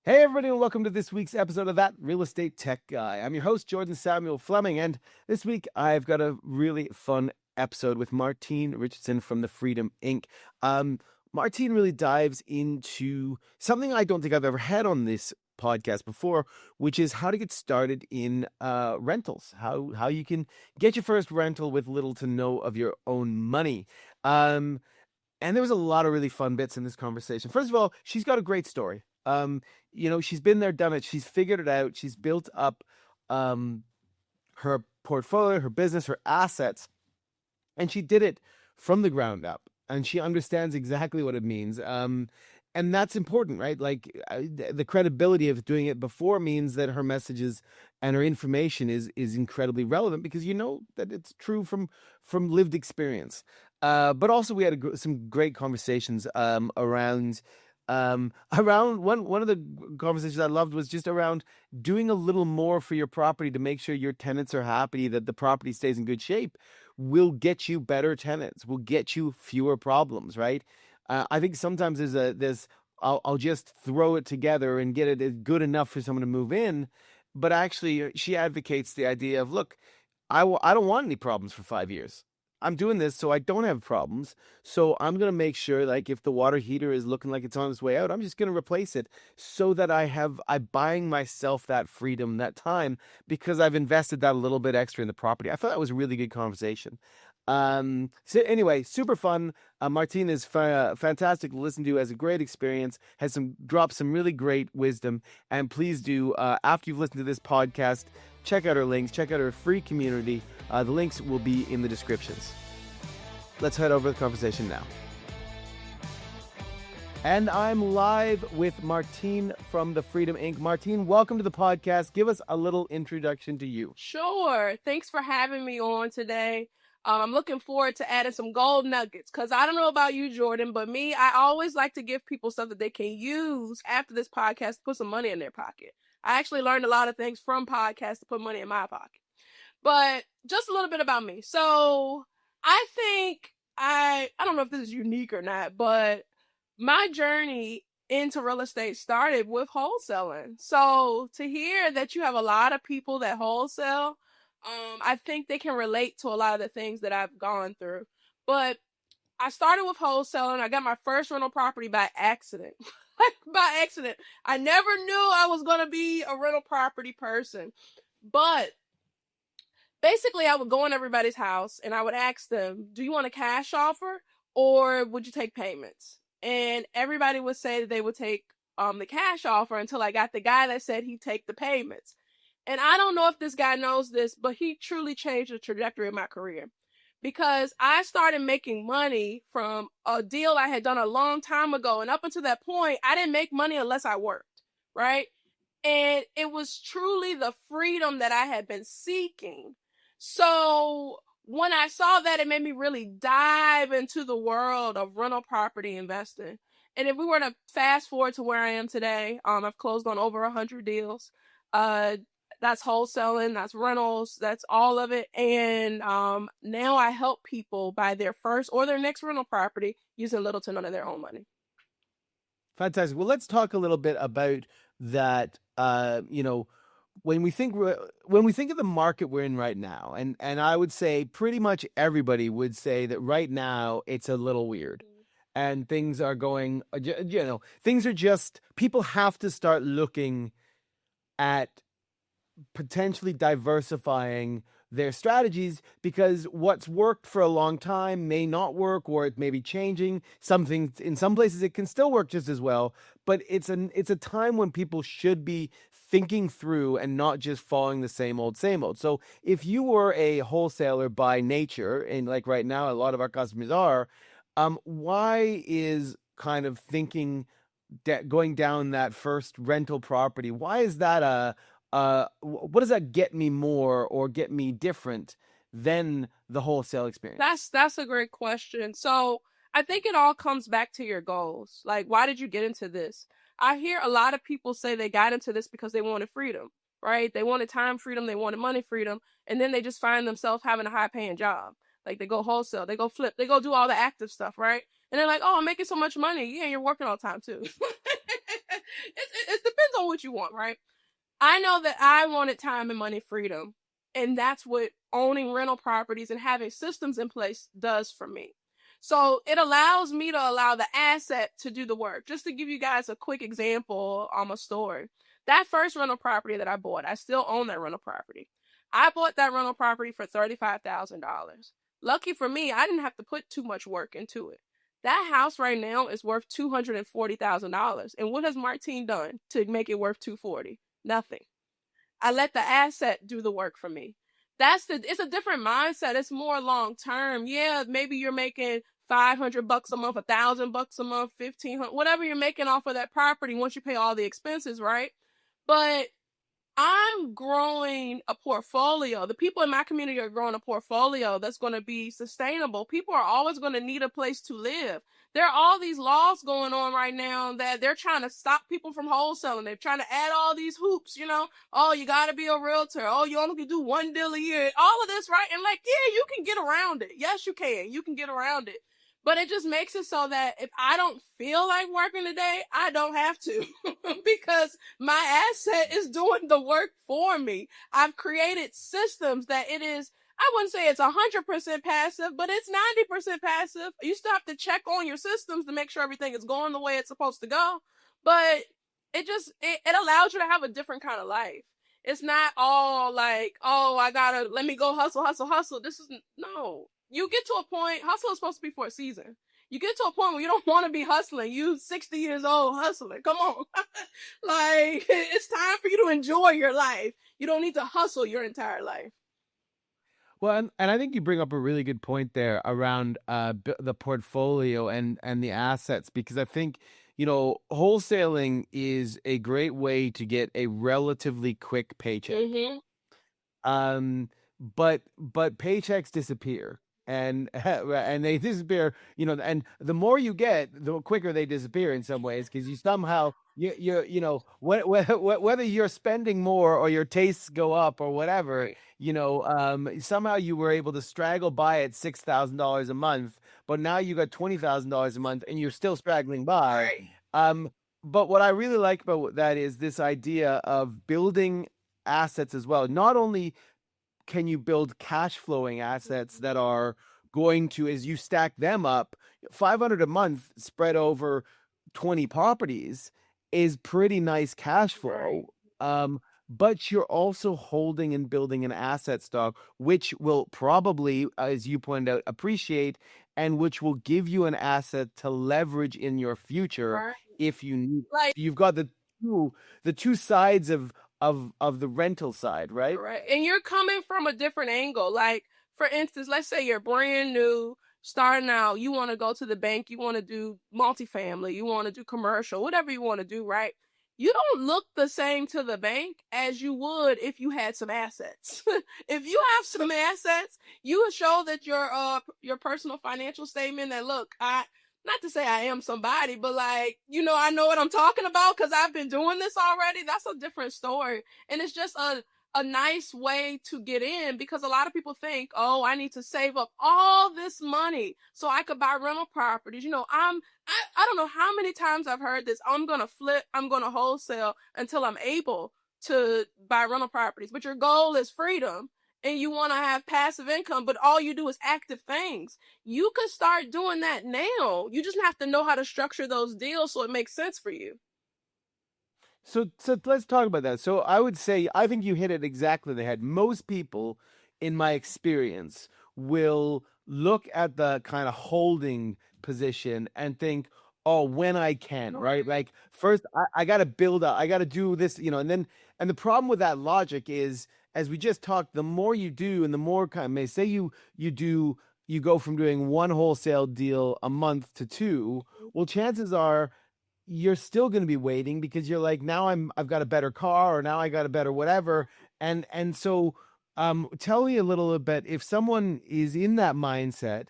Hey everybody, and welcome to this week's episode of That Real Estate Tech Guy. I'm your host, Jordan Samuel Fleming, and this week I've got a really fun episode with Martine Richardson from the Freedom Inc. Martine really dives into something I don't think I've ever had on this podcast before, which is how to get started in rentals, how you can get your first rental with little to no of your own money. And there was a lot of really fun bits in this conversation. First of all, she's got a great story. She's been there, done it. She's figured it out. She's built up her portfolio, her business, her assets, and she did it from the ground up. And she understands exactly what it means. And that's important, right? Like the credibility of doing it before means that her messages and her information is incredibly relevant because you know that it's true from lived experience. But also we had some great conversations around one of the conversations I loved was just around doing a little more for your property to make sure your tenants are happy, that the property stays in good shape, will get you better tenants, will get you fewer problems, right? I think sometimes I'll just throw it together and get it good enough for someone to move in, but actually she advocates the idea of, look, I don't want any problems for 5 years. I'm doing this so I don't have problems. So I'm going to make sure, like, if the water heater is looking like it's on its way out, I'm just going to replace it so that I'm buying myself that freedom, that time, because I've invested that a little bit extra in the property. I thought that was a really good conversation. So anyway, super fun. Martine is fantastic to listen to, has a great experience, has dropped some really great wisdom. And please do, after you've listened to this podcast, check out her links, check out her free community. The links will be in the descriptions. Let's head over to the conversation now. And I'm live with Martine from the Freedom Inc. Martine, welcome to the podcast. Give us a little introduction to you. Sure. Thanks for having me on today. I'm looking forward to adding some gold nuggets because I don't know about you, Jordan, but me, I always like to give people stuff that they can use after this podcast to put some money in their pocket. I actually learned a lot of things from podcasts to put money in my pocket. But just a little bit about me. So I think I don't know if this is unique or not, but my journey into real estate started with wholesaling. So to hear that you have a lot of people that wholesale, I think they can relate to a lot of the things that I've gone through. But I started with wholesaling. I got my first rental property by accident. By accident. I never knew I was going to be a rental property person. But basically, I would go in everybody's house and I would ask them, do you want a cash offer or would you take payments? And everybody would say that they would take the cash offer until I got the guy that said he'd take the payments. And I don't know if this guy knows this, but he truly changed the trajectory of my career because I started making money from a deal I had done a long time ago. And up until that point, I didn't make money unless I worked, right? And it was truly the freedom that I had been seeking. So when I saw that, it made me really dive into the world of rental property investing. And if we were to fast forward to where I am today, I've closed on over 100 deals. That's wholesaling, that's rentals, that's all of it. And now I help people buy their first or their next rental property using little to none of their own money. Fantastic. Well, let's talk a little bit about that. When we think of the market we're in right now, and I would say pretty much everybody would say that right now it's a little weird, and things are going. Things are just, people have to start looking at potentially diversifying their strategies because what's worked for a long time may not work, or it may be changing. Some things in some places it can still work just as well, but it's a time when people should be thinking through and not just following the same old. So if you were a wholesaler by nature, and like right now a lot of our customers are, why is kind of thinking going down that first rental property, why is that what does that get me more or get me different than the wholesale experience? That's a great question. So I think it all comes back to your goals. Like, why did you get into this? I hear a lot of people say they got into this because they wanted freedom, right? They wanted time freedom, they wanted money freedom, and then they just find themselves having a high paying job. Like they go wholesale, they go flip, they go do all the active stuff, right? And they're like, oh, I'm making so much money. Yeah, you're working all the time too. It depends what you want, right? I know that I wanted time and money freedom. And that's what owning rental properties and having systems in place does for me. So it allows me to allow the asset to do the work. Just to give you guys a quick example on a story. That first rental property that I bought, I still own that rental property. I bought that rental property for $35,000. Lucky for me, I didn't have to put too much work into it. That house right now is worth $240,000. And what has Martine done to make it worth $240,000? Nothing. I let the asset do the work for me. It's a different mindset. It's more long term. Yeah, maybe you're making $500 a month, $1,000 a month, 1,500, whatever you're making off of that property once you pay all the expenses, right? But I'm growing a portfolio. The people in my community are growing a portfolio that's going to be sustainable. People are always going to need a place to live. There are all these laws going on right now that they're trying to stop people from wholesaling. They're trying to add all these hoops, Oh, you got to be a realtor. Oh, you only can do one deal a year. All of this, right? And yeah, you can get around it. Yes, you can. You can get around it. But it just makes it so that if I don't feel like working today, I don't have to because my asset is doing the work for me. I've created systems that I wouldn't say it's 100% passive, but it's 90% passive. You still have to check on your systems to make sure everything is going the way it's supposed to go. But it allows you to have a different kind of life. It's not all like, oh, let me go hustle, hustle, hustle. No. You get to a point, hustle is supposed to be for a season. You get to a point where you don't want to be hustling. You 60 years old hustling. Come on. It's time for you to enjoy your life. You don't need to hustle your entire life. Well, and I think you bring up a really good point there around the portfolio and the assets, because I think, wholesaling is a great way to get a relatively quick paycheck. Mm-hmm. But paychecks disappear, and they disappear, and the more you get, the quicker they disappear in some ways, because you somehow whether you're spending more or your tastes go up or whatever, right. Somehow you were able to straggle by at $6,000 a month, but now you got $20,000 a month and you're still straggling by. Right. But what I really like about that is this idea of building assets as well. Not only can you build cash flowing assets that are going to, as you stack them up, 500 a month spread over 20 properties is pretty nice cash flow. Right. But you're also holding and building an asset stock, which will probably, as you pointed out, appreciate, and which will give you an asset to leverage in your future Right. if you need. Like, You've got the two sides of the rental side, right? right. And you're coming from a different angle. Like, for instance, let's say you're brand new, starting out, you want to go to the bank, you want to do multifamily, you want to do commercial, whatever you want to do, right? You don't look the same to the bank as you would if you had some assets. If you have some assets, you would show that your personal financial statement that, look, not to say I am somebody, but I know what I'm talking about because I've been doing this already. That's a different story. And it's just a nice way to get in, because a lot of people think, oh, I need to save up all this money so I could buy rental properties. I don't know how many times I've heard this. I'm going to flip, I'm going to wholesale until I'm able to buy rental properties. But your goal is freedom and you want to have passive income, but all you do is active things. You can start doing that now. You just have to know how to structure those deals so it makes sense for you. So let's talk about that. So I would say I think you hit it exactly on the head. Most people, in my experience, will look at the kind of holding position and think, oh, when I can, right? Like first I got to build up, I got to do this, and the problem with that logic is, as we just talked, the more you do and the more may say you go from doing one wholesale deal a month to two, well, chances are you're still going to be waiting because you're like, now I've got a better car, or now I got a better whatever. And so tell me a little bit, if someone is in that mindset,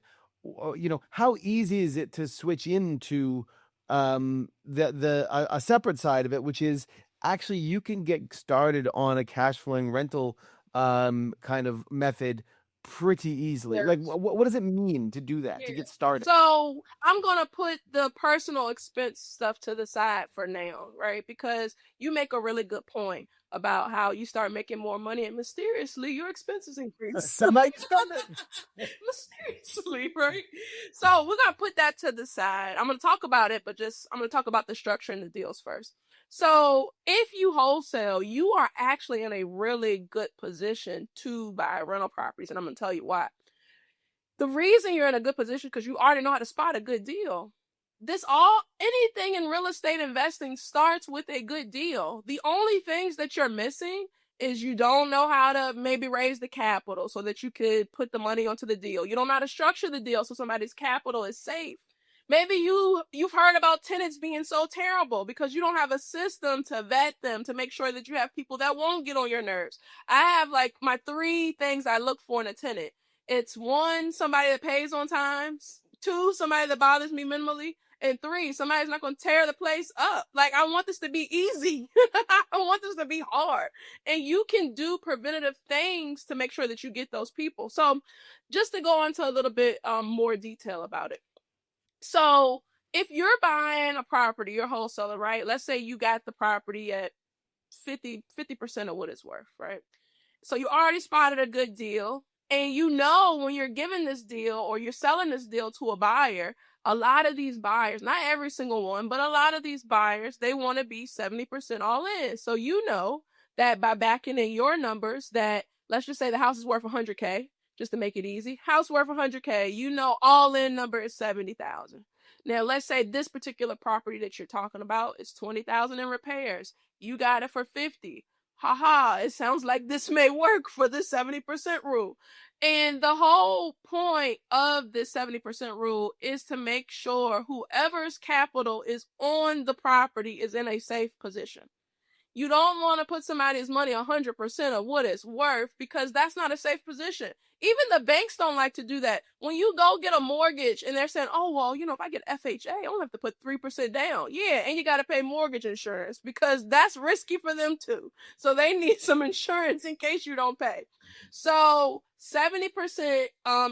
how easy is it to switch into a separate side of it, which is actually you can get started on a cash flowing rental kind of method pretty easily. Like, what does it mean to do that, to get started? So I'm gonna put the personal expense stuff to the side for now, right? Because you make a really good point about how you start making more money and mysteriously your expenses increase. Somehow you spend it. Mysteriously, right? So we're gonna put that to the side. I'm gonna talk about it, but I'm gonna talk about the structure and the deals first. So if you wholesale, you are actually in a really good position to buy rental properties, and I'm gonna tell you why. The reason you're in a good position because you already know how to spot a good deal. Anything in real estate investing starts with a good deal. The only things that you're missing is you don't know how to maybe raise the capital so that you could put the money onto the deal. You don't know how to structure the deal so somebody's capital is safe. Maybe you've heard about tenants being so terrible because you don't have a system to vet them, to make sure that you have people that won't get on your nerves. I have like my 3 things I look for in a tenant. It's 1, somebody that pays on time. 2, somebody that bothers me minimally. And 3, somebody's not going to tear the place up. Like, I want this to be easy. I want this to be hard. And you can do preventative things to make sure that you get those people. So just to go into a little bit more detail about it. So if you're buying a property, you're a wholesaler, right? Let's say you got the property at 50% of what it's worth, right? So you already spotted a good deal. And you know when you're giving this deal or you're selling this deal to a buyer, a lot of these buyers, not every single one, but a lot of these buyers, they want to be 70% all in. So you know that by backing in your numbers that, let's just say the house is worth 100K, just to make it easy. House worth 100K, you know all in number is 70,000. Now let's say this particular property that you're talking about is 20,000 in repairs. You got it for 50. Haha, it sounds like this may work for the 70% rule. And the whole point of this 70% rule is to make sure whoever's capital is on the property is in a safe position. You don't want to put somebody's money 100% of what it's worth because that's not a safe position. Even the banks don't like to do that. When you go get a mortgage and they're saying, oh, well, if I get FHA, I only have to put 3% down. Yeah, and you got to pay mortgage insurance because that's risky for them too. So they need some insurance in case you don't pay. So 70%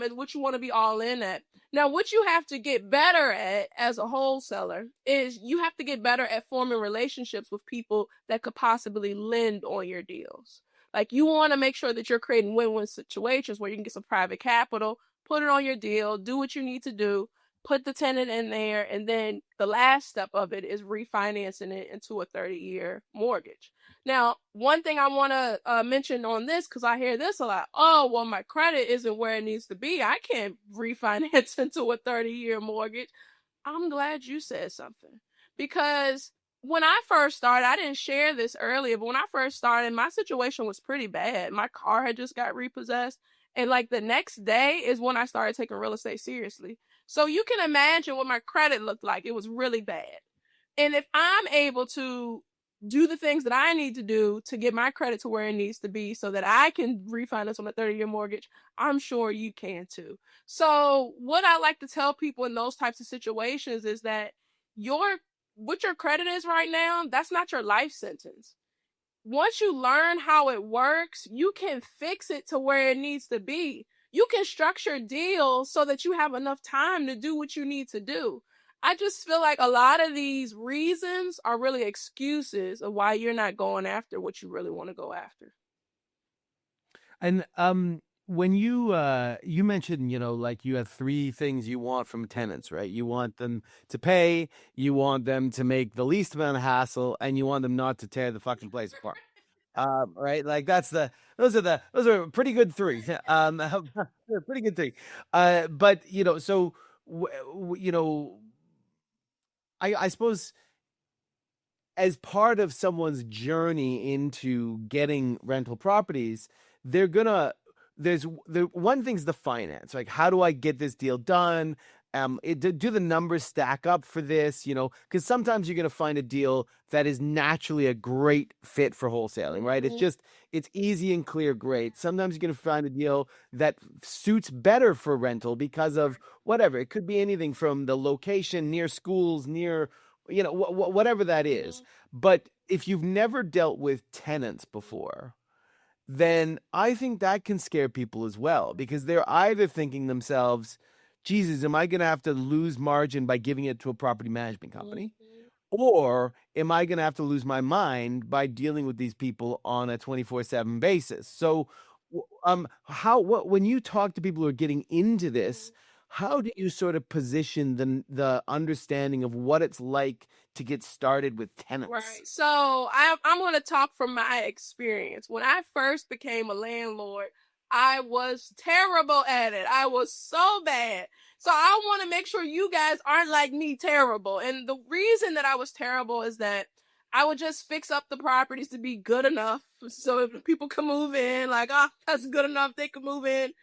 is what you want to be all in at. Now, what you have to get better at as a wholesaler is you have to get better at forming relationships with people that could possibly lend on your deals. Like, you want to make sure that you're creating win-win situations where you can get some private capital, put it on your deal, do what you need to do, put the tenant in there, and then the last step of it is refinancing it into a 30-year mortgage. Now, one thing I want to mention on this, because I hear this a lot. Oh, well, my credit isn't where it needs to be. I can't refinance into a 30-year mortgage. I'm glad you said something. Because when I first started, I didn't share this earlier, but when I first started, my situation was pretty bad. My car had just got repossessed. And like the next day is when I started taking real estate seriously. So you can imagine what my credit looked like. It was really bad. And if I'm able to do the things that I need to do to get my credit to where it needs to be so that I can refinance on a 30-year mortgage, I'm sure you can too. So what I like to tell people in those types of situations is that what your credit is right now, that's not your life sentence. Once you learn how it works, you can fix it to where it needs to be. You can structure deals so that you have enough time to do what you need to do. I just feel like a lot of these reasons are really excuses of why you're not going after what you really want to go after. And when you mentioned, like you have 3 things you want from tenants, right? You want them to pay, you want them to make the least amount of hassle, and you want them not to tear the fucking place apart. Right? Like those are pretty good 3. Pretty good 3. But so I suppose as part of someone's journey into getting rental properties, one thing's the finance. Like, how do I get this deal done? Do the numbers stack up for this? Because sometimes you're going to find a deal that is naturally a great fit for wholesaling, right? It's easy and clear, great. Sometimes you're going to find a deal that suits better for rental because of whatever. It could be anything from the location, near schools, near, whatever that is. But if you've never dealt with tenants before, then I think that can scare people as well, because they're either thinking themselves, Jesus, am I going to have to lose margin by giving it to a property management company? Mhm. Or am I going to have to lose my mind by dealing with these people on a 24/7 basis? So, when you talk to people who are getting into this, Mhm. how do you sort of position the understanding of what it's like to get started with tenants? Right. So I'm going to talk from my experience. When I first became a landlord, I was terrible at it. I was so bad. So I want to make sure you guys aren't like me, terrible. And the reason that I was terrible is that I would just fix up the properties to be good enough so if people can move in, like, oh, that's good enough, they can move in.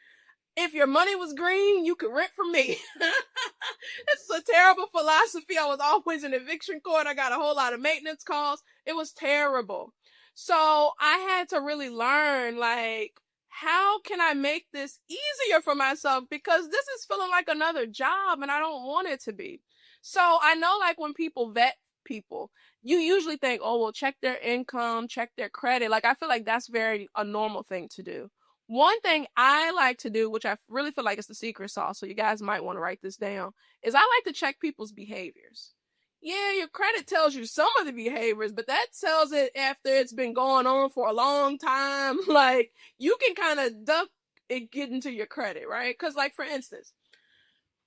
If your money was green, you could rent from me. It's a terrible philosophy. I was always in eviction court. I got a whole lot of maintenance calls. It was terrible. So I had to really learn, like, how can I make this easier for myself? Because this is feeling like another job and I don't want it to be. So I know, like, when people vet people, you usually think, oh, well, check their income, check their credit. Like, I feel like that's very a normal thing to do. One thing I like to do, which I really feel like is the secret sauce, so you guys might want to write this down, is I like to check people's behaviors. Yeah, your credit tells you some of the behaviors, but that tells it after it's been going on for a long time. Like, you can kind of duck it, get into your credit, right? Because, like, for instance,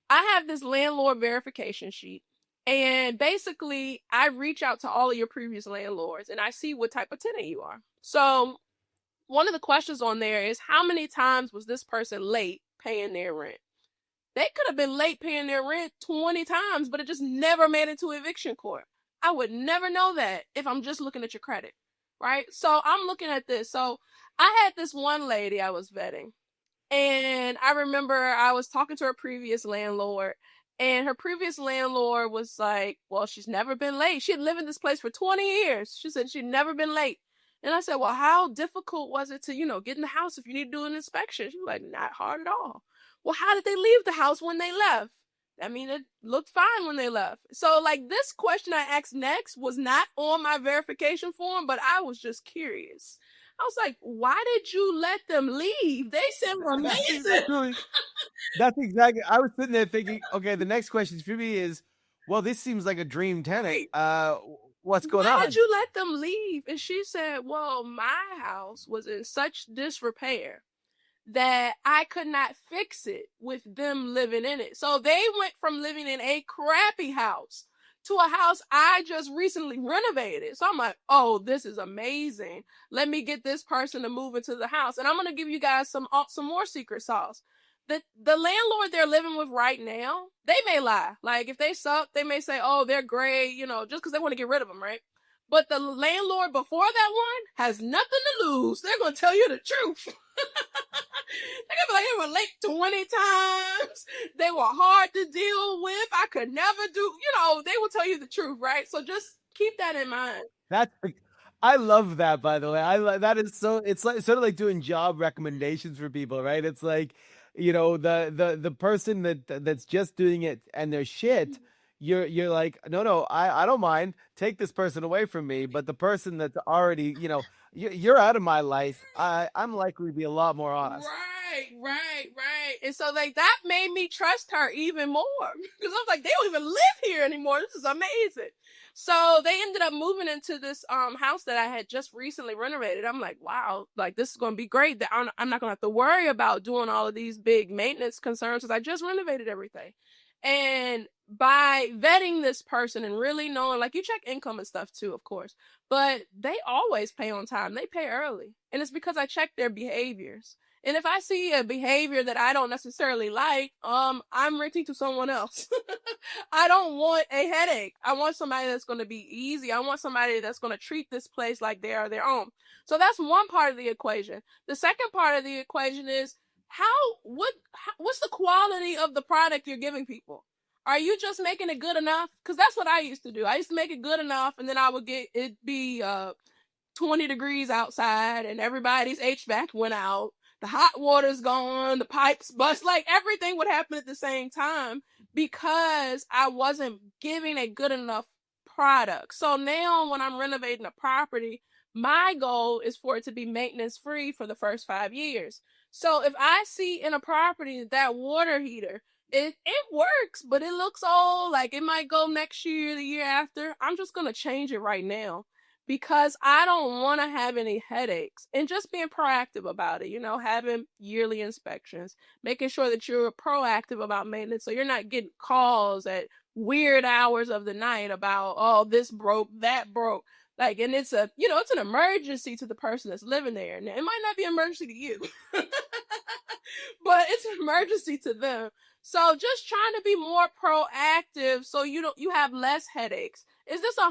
I have this landlord verification sheet, and basically, I reach out to all of your previous landlords and I see what type of tenant you are. So, one of the questions on there is, how many times was this person late paying their rent? They could have been late paying their rent 20 times, but it just never made it to eviction court. I would never know that if I'm just looking at your credit, right? So I'm looking at this. So I had this one lady I was vetting, and I remember I was talking to her previous landlord, and her previous landlord was like, well, she's never been late. She had lived in this place for 20 years. She said she'd never been late. And I said, well, how difficult was it to, get in the house if you need to do an inspection? She was like, not hard at all. Well, how did they leave the house when they left? I mean, it looked fine when they left. So, like, this question I asked next was not on my verification form, but I was just curious. I was like, why did you let them leave? They said we're amazing. That's exactly. I was sitting there thinking, okay, the next question for me is, well, this seems like a dream tenant. What's going Why on? did you let them leave? And she said, well, my house was in such disrepair that I could not fix it with them living in it. So they went from living in a crappy house to a house I just recently renovated. So I'm like, oh, this is amazing. Let me get this person to move into the house. And I'm going to give you guys some more secret sauce. The landlord they're living with right now, they may lie. Like, if they suck, they may say, oh, they're great, just because they want to get rid of them, right? But the landlord before that one has nothing to lose. They're going to tell you the truth. They're going to be like, they were late 20 times. They were hard to deal with. I could never do, they will tell you the truth, right? So just keep that in mind. I love that, by the way. That is so. It's like sort of like doing job recommendations for people, right? It's like, the person that's just doing it and they're shit. You're like, no, I don't mind. Take this person away from me. But the person that's already, you're out of my life. I'm likely to be a lot more honest. Right. And so, like, that made me trust her even more, because I was like, they don't even live here anymore. This is amazing. So they ended up moving into this house that I had just recently renovated. I'm like, wow, like, this is going to be great. That I'm not going to have to worry about doing all of these big maintenance concerns because I just renovated everything. And by vetting this person and really knowing, like, you check income and stuff too, of course, but they always pay on time. They pay early. And it's because I check their behaviors. And if I see a behavior that I don't necessarily like, I'm renting to someone else. I don't want a headache. I want somebody that's going to be easy. I want somebody that's going to treat this place like they are their own. So that's one part of the equation. The second part of the equation is, what's the quality of the product you're giving people? Are you just making it good enough? Because that's what I used to do. I used to make it good enough, and then I would get it be 20 degrees outside, and everybody's HVAC went out. The hot water's gone, the pipes bust, like, everything would happen at the same time because I wasn't giving a good enough product. So now when I'm renovating a property, My goal is for it to be maintenance free for the first 5 years. So if I see in a property that water heater, it works, but it looks old, like it might go next year, the year after, I'm just gonna change it right now because I don't want to have any headaches, and just being proactive about it, having yearly inspections, making sure that you're proactive about maintenance so you're not getting calls at weird hours of the night about, oh, this broke, that broke. Like, and it's it's an emergency to the person that's living there. Now, it might not be an emergency to you, but it's an emergency to them. So just trying to be more proactive so you have less headaches. Is this 100%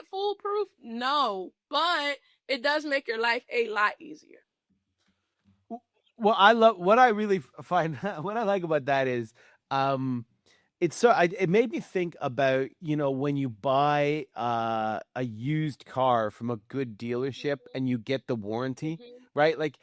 foolproof? No, but it does make your life a lot easier. Well, I love what I really find what I like about that is it made me think about, when you buy a used car from a good dealership and you get the warranty, right? Like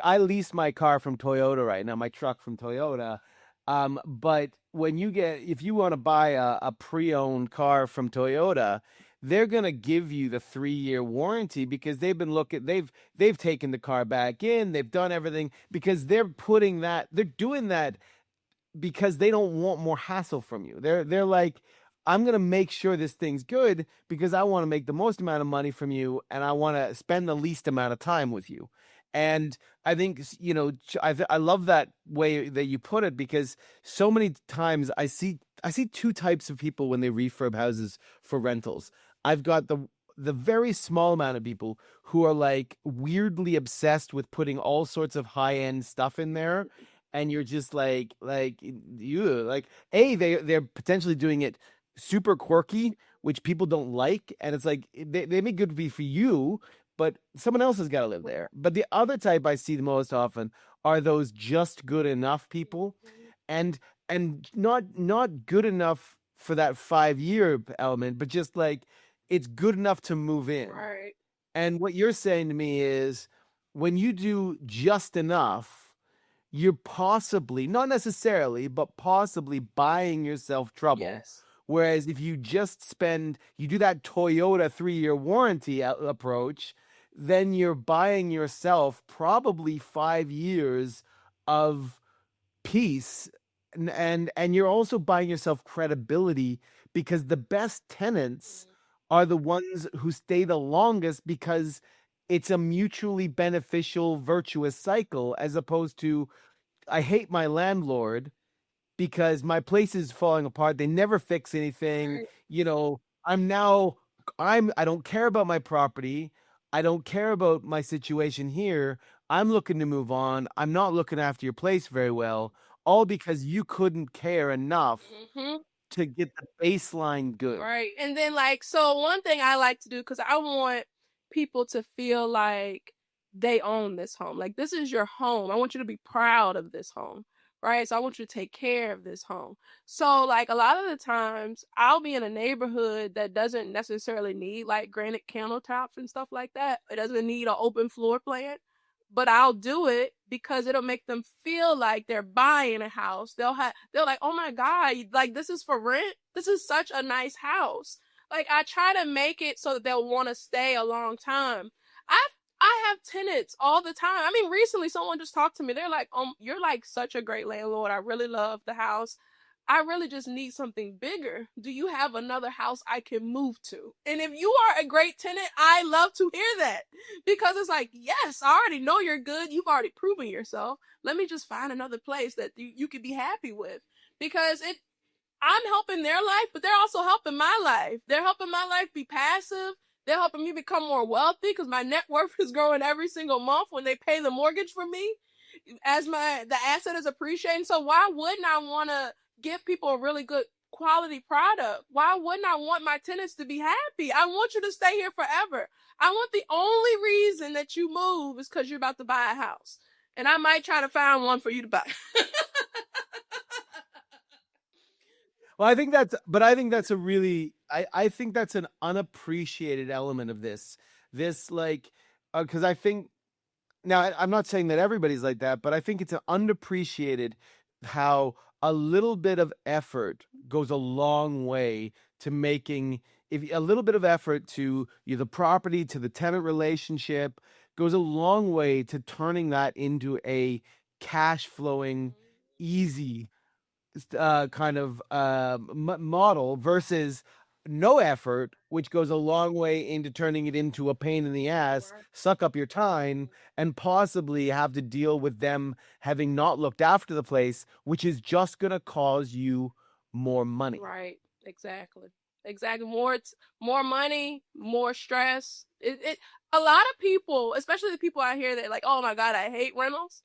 I lease my car from Toyota right now, my truck from Toyota. But if you want to buy a pre-owned car from Toyota, they're gonna give you the 3-year warranty because they've taken the car back in, they've done everything because they're doing that because they don't want more hassle from you. They're like, I'm gonna make sure this thing's good because I want to make the most amount of money from you and I want to spend the least amount of time with you. And I think I love that way that you put it because so many times I see two types of people when they refurb houses for rentals. I've got the very small amount of people who are like weirdly obsessed with putting all sorts of high end stuff in there, and you're just they're potentially doing it super quirky, which people don't like, and it's like they may good be for you, but someone else has got to live there. But the other type I see the most often are those just good enough people, and not good enough for that 5-year element, but just like it's good enough to move in. Right. And what you're saying to me is when you do just enough, you're possibly, not necessarily, but possibly buying yourself trouble. Yes. Whereas if you do that Toyota 3-year warranty approach, then you're buying yourself probably 5 years of peace, and you're also buying yourself credibility because the best tenants are the ones who stay the longest because it's a mutually beneficial virtuous cycle, as opposed to I hate my landlord because my place is falling apart. They never fix anything. Right. I don't care about my property. I don't care about my situation here. I'm looking to move on. I'm not looking after your place very well, all because you couldn't care enough to get the baseline good. Right. And then, so one thing I like to do, because I want people to feel like they own this home. Like, this is your home. I want you to be proud of this home. Right. So I want you to take care of this home. So, like, a lot of the times I'll be in a neighborhood that doesn't necessarily need like granite countertops and stuff like that. It doesn't need an open floor plan, but I'll do it because it'll make them feel like they're buying a house. They're like, oh my God, like this is for rent. This is such a nice house. Like, I try to make it so that they'll want to stay a long time. I have tenants all the time. I mean, recently someone just talked to me. They're like, you're like such a great landlord. I really love the house. I really just need something bigger. Do you have another house I can move to? And if you are a great tenant, I love to hear that, because it's like, yes, I already know you're good. You've already proven yourself. Let me just find another place that you could be happy with, because I'm helping their life, but they're also helping my life. They're helping my life be passive. They're helping me become more wealthy because my net worth is growing every single month when they pay the mortgage for me, as the asset is appreciating. So why wouldn't I want to give people a really good quality product? Why wouldn't I want my tenants to be happy? I want you to stay here forever. I want the only reason that you move is because you're about to buy a house. And I might try to find one for you to buy. Well, I think that's a really, I think that's an unappreciated element of this. Because I think, now I'm not saying that everybody's like that, but I think it's an underappreciated how a little bit of effort goes a long way to making if a little bit of effort to the property, to the tenant relationship, goes a long way to turning that into a cash flowing, easy kind of model versus no effort, which goes a long way into turning it into a pain in the ass, Right. suck up your time, and possibly have to deal with them having not looked after the place, which is just going to cause you more money. Right. Exactly. Exactly. More money, more stress. It a lot of people, especially the people out here that like, oh my God, I hate rentals.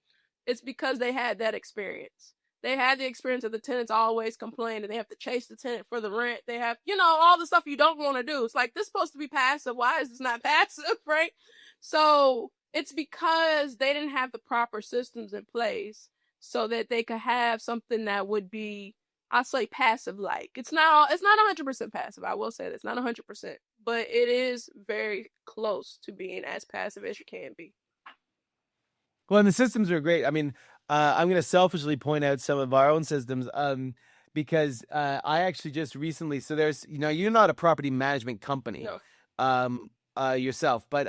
It's because they had that experience. They had the experience of the tenants always complaining. They have to chase the tenant for the rent. They have, all the stuff you don't want to do. It's like, this is supposed to be passive. Why is this not passive? Right. So it's because they didn't have the proper systems in place so that they could have something that would be, I say, passive like. It's not 100% passive. I will say that it's not 100%, but it is very close to being as passive as you can be. Well, and the systems are great. I mean, I'm going to selfishly point out some of our own systems, because I actually just recently, so there's, you're not a property management company, No. yourself, but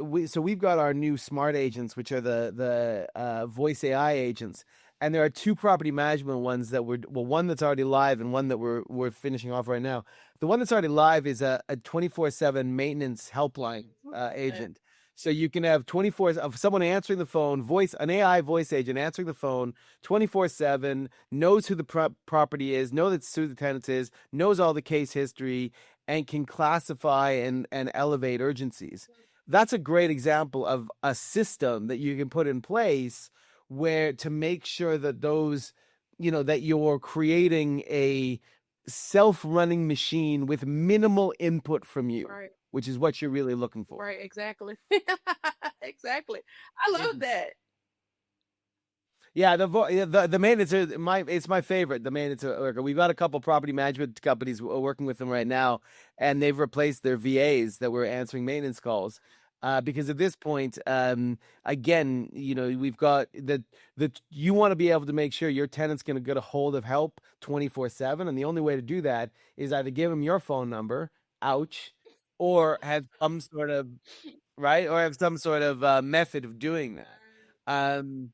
we've got our new smart agents, which are the voice AI agents, and there are two property management ones that one that's already live and one that we're finishing off right now. The one that's already live is a 24/7 maintenance helpline agent. So you can have 24 of someone answering the phone, an AI voice agent answering the phone 24/7, knows who the property is, knows who the tenant is, knows all the case history, and can classify and elevate urgencies. That's a great example of a system that you can put in place where to make sure that that you're creating a self-running machine with minimal input from you, Right. which is what you're really looking for. Right. Exactly. Exactly. I It, love that. yeah, the maintenance it's my favorite. The maintenance worker. We've got a couple property management companies working with them right now, and they've replaced their VAs that were answering maintenance calls. Because at this point, again, we've got the you want to be able to make sure your tenant's going to get a hold of help 24/7, and the only way to do that is either give them your phone number, ouch, or have some sort of right, or have some sort of method of doing that. Um,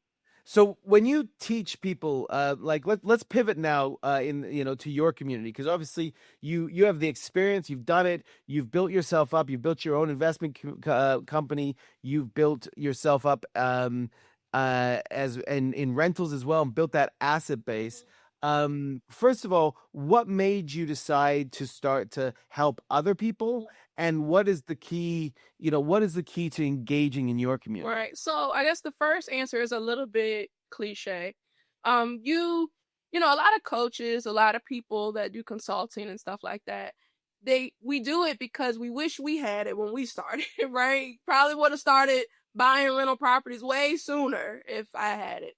so when you teach people, like let's pivot now in to your community, because obviously you have the experience, you've done it, you've built yourself up, you've built your own investment company, you've built yourself up as in rentals as well, and built that asset base. First of all, what made you decide to start to help other people, and what is the key? What is the key to engaging in your community? Right. So I guess the first answer is a little bit cliche. A lot of coaches, a lot of people that do consulting and stuff like that, we do it because we wish we had it when we started, right? Probably would have started buying rental properties way sooner if I had it.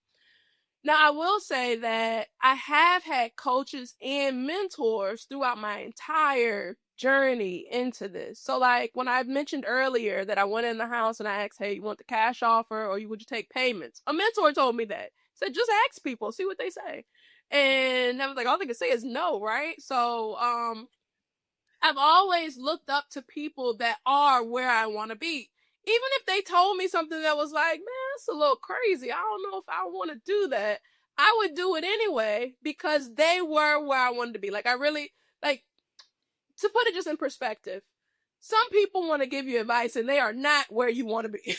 Now, I will say that I have had coaches and mentors throughout my entire journey into this. So, like when I mentioned earlier that I went in the house and I asked, hey, you want the cash offer or would you take payments? A mentor told me that. Said, just ask people, see what they say. And I was like, all they can say is no, right? So, I've always looked up to people that are where I want to be. Even if they told me something that was like, man, that's a little crazy. I don't know if I want to do that. I would do it anyway because they were where I wanted to be. Like, I really, like, to put it just in perspective, some people want to give you advice and they are not where you want to be.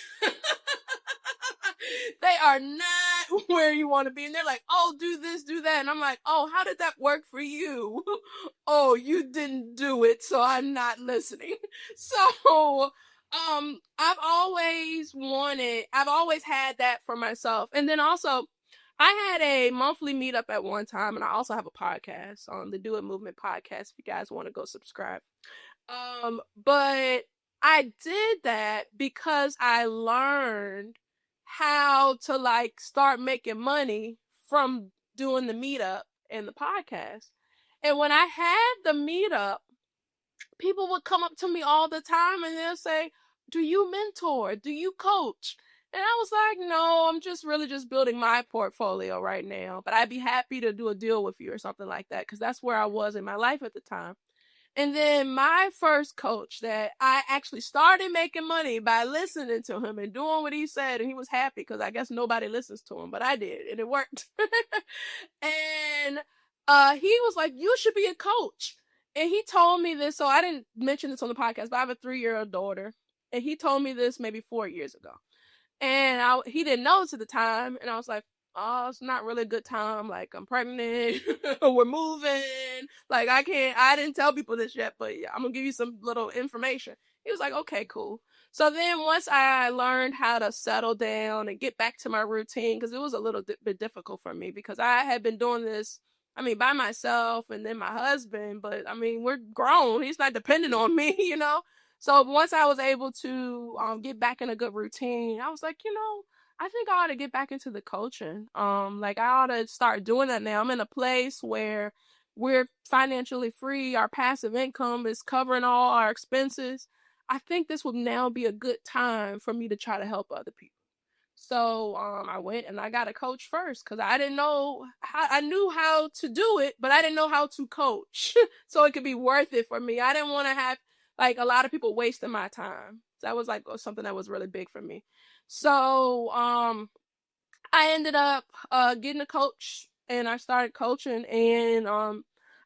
They are not where you want to be. And they're like, oh, do this, do that. And I'm like, oh, how did that work for you? Oh, you didn't do it, so I'm not listening. So, I've always had that for myself. And then also, I had a monthly meetup at one time, and I also have a podcast on the Do It Movement podcast if you guys want to go subscribe. But I did that because I learned how to like start making money from doing the meetup and the podcast. And when I had the meetup, people would come up to me all the time and they'll say, do you mentor? Do you coach? And I was like, no, I'm just really just building my portfolio right now. But I'd be happy to do a deal with you or something like that because that's where I was in my life at the time. And then my first coach that I actually started making money by listening to him and doing what he said, and he was happy because I guess nobody listens to him, but I did, and it worked. And he was like, "You should be a coach." And he told me this, so I didn't mention this on the podcast, but I have a 3-year-old daughter, and he told me this maybe 4 years ago. And he didn't know this at the time, and I was like, "Oh, it's not really a good time. Like, I'm pregnant, we're moving. Like, I didn't tell people this yet, but yeah, I'm gonna give you some little information." He was like, "Okay, cool." So then once I learned how to settle down and get back to my routine, because it was a little bit difficult for me because I had been doing this, I mean, by myself and then my husband, but I mean, we're grown. He's not dependent on me, you know? So once I was able to get back in a good routine, I was like, I think I ought to get back into the coaching. Like I ought to start doing that now. I'm in a place where we're financially free. Our passive income is covering all our expenses. I think this would now be a good time for me to try to help other people. So I went and I got a coach first because I didn't know how. I knew how to do it, but I didn't know how to coach, so it could be worth it for me. I didn't want to have like a lot of people wasting my time. That was like something that was really big for me. So I ended up getting a coach and I started coaching, and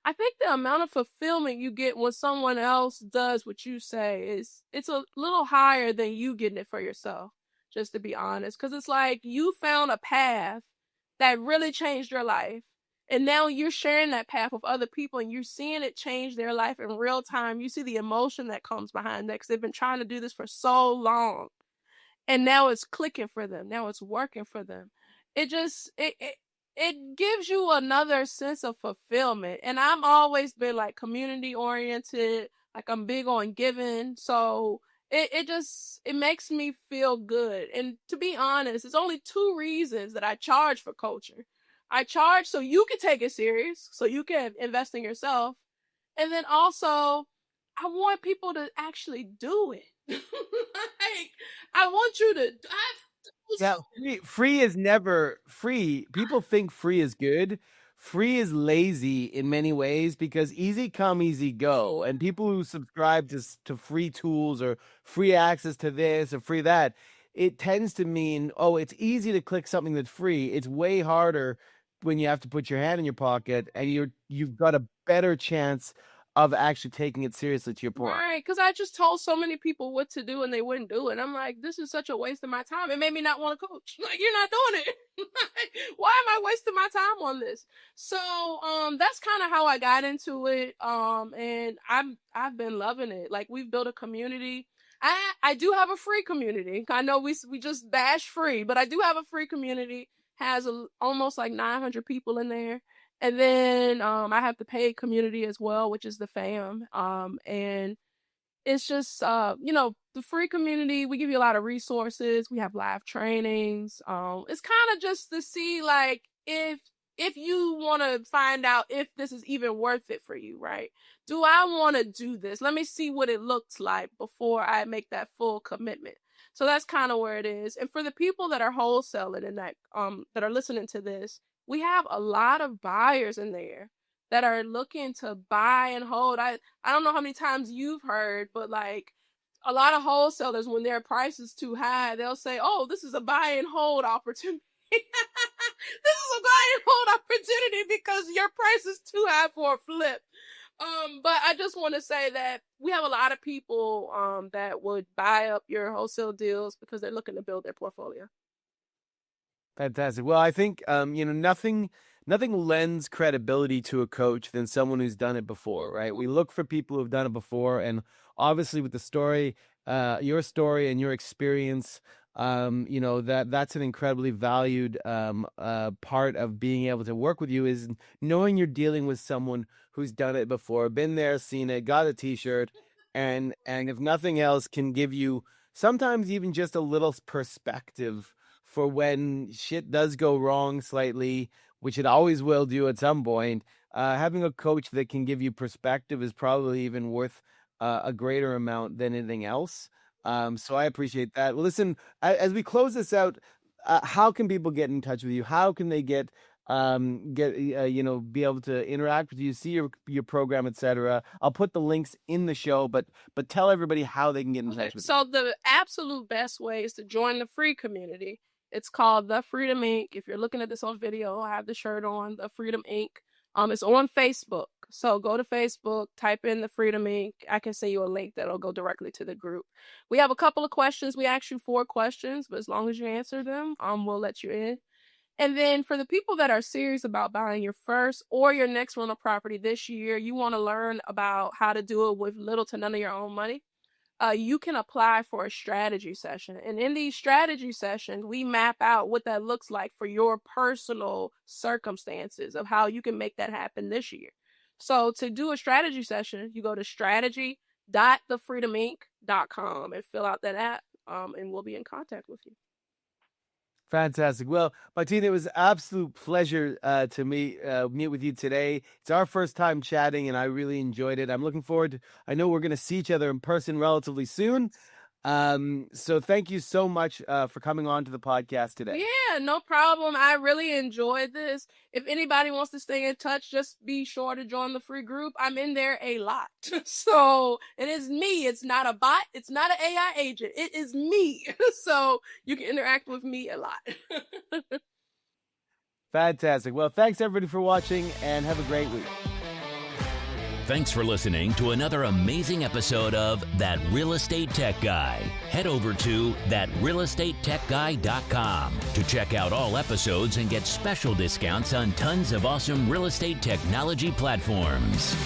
I think the amount of fulfillment you get when someone else does what you say it's a little higher than you getting it for yourself, just to be honest, because it's like you found a path that really changed your life, and now you're sharing that path with other people and you're seeing it change their life in real time. You see the emotion that comes behind that because they've been trying to do this for so long, and now it's clicking for them, now it's working for them. It gives you another sense of fulfillment. And I'm always been like community oriented, like I'm big on giving, so it makes me feel good. And to be honest, it's only two reasons that I charge for coaching. I charge so you can take it serious, so you can invest in yourself, and then also I want people to actually do it. Like, I want you to. Yeah, free is never free. People think free is good. Free is lazy in many ways because easy come, easy go. And people who subscribe to free tools or free access to this or free that, it tends to mean, oh, it's easy to click something that's free. It's way harder when you have to put your hand in your pocket and you've got a better chance of actually taking it seriously, to your point. Right, because I just told so many people what to do and they wouldn't do it. I'm like, this is such a waste of my time. It made me not want to coach. Like, you're not doing it. Why am I wasting my time on this? So, that's kind of how I got into it. And I've been loving it. Like, we've built a community. I do have a free community. I know we just bash free, but I do have a free community. Has almost like 900 people in there. And then I have the paid community as well, which is the fam. And it's just the free community, we give you a lot of resources, we have live trainings. It's kind of just to see like if you want to find out if this is even worth it for you, right? Do I want to do this? Let me see what it looks like before I make that full commitment. So that's kind of where it is. And for the people that are wholesaling and that are listening to this, we have a lot of buyers in there that are looking to buy and hold. I don't know how many times you've heard, but like a lot of wholesalers, when their price is too high, they'll say, "Oh, this is a buy and hold opportunity." This is a buy and hold opportunity because your price is too high for a flip. But I just want to say that we have a lot of people that would buy up your wholesale deals because they're looking to build their portfolio. Fantastic. Well, I think nothing lends credibility to a coach than someone who's done it before, right? We look for people who've done it before, and obviously with the story, your story and your experience, that's an incredibly valued part of being able to work with you is knowing you're dealing with someone who's done it before, been there, seen it, got a t-shirt, and if nothing else can give you sometimes even just a little perspective for when shit does go wrong slightly, which it always will do at some point. Having a coach that can give you perspective is probably even worth a greater amount than anything else. So I appreciate that. Well, listen, as we close this out, how can people get in touch with you? How can they get get be able to interact with you, see your program, etc. I'll put the links in the show, but tell everybody how they can get in touch with you. So the absolute best way is to join the free community. It's called The Freedom Inc. If you're looking at this on video, I have the shirt on, The Freedom Inc. It's on Facebook. So go to Facebook, type in The Freedom Inc. I can send you a link that'll go directly to the group. We have a couple of questions. We ask you 4 questions, but as long as you answer them, we'll let you in. And then for the people that are serious about buying your first or your next rental property this year, you want to learn about how to do it with little to none of your own money. You can apply for a strategy session. And in these strategy sessions, we map out what that looks like for your personal circumstances of how you can make that happen this year. So to do a strategy session, you go to strategy.thefreedominc.com and fill out that app, and we'll be in contact with you. Fantastic. Well, Martine, it was an absolute pleasure to meet with you today. It's our first time chatting, and I really enjoyed it. I'm looking forward to, I know we're going to see each other in person relatively soon. So thank you so much for coming on to the podcast today. Yeah, no problem. I really enjoyed this. If anybody wants to stay in touch, just be sure to join the free group. I'm in there a lot. So it is me. It's not a bot. It's not an AI agent. It is me. So you can interact with me a lot. Fantastic. Well, thanks everybody for watching, and have a great week. Thanks for listening to another amazing episode of That Real Estate Tech Guy. Head over to thatrealestatetechguy.com to check out all episodes and get special discounts on tons of awesome real estate technology platforms.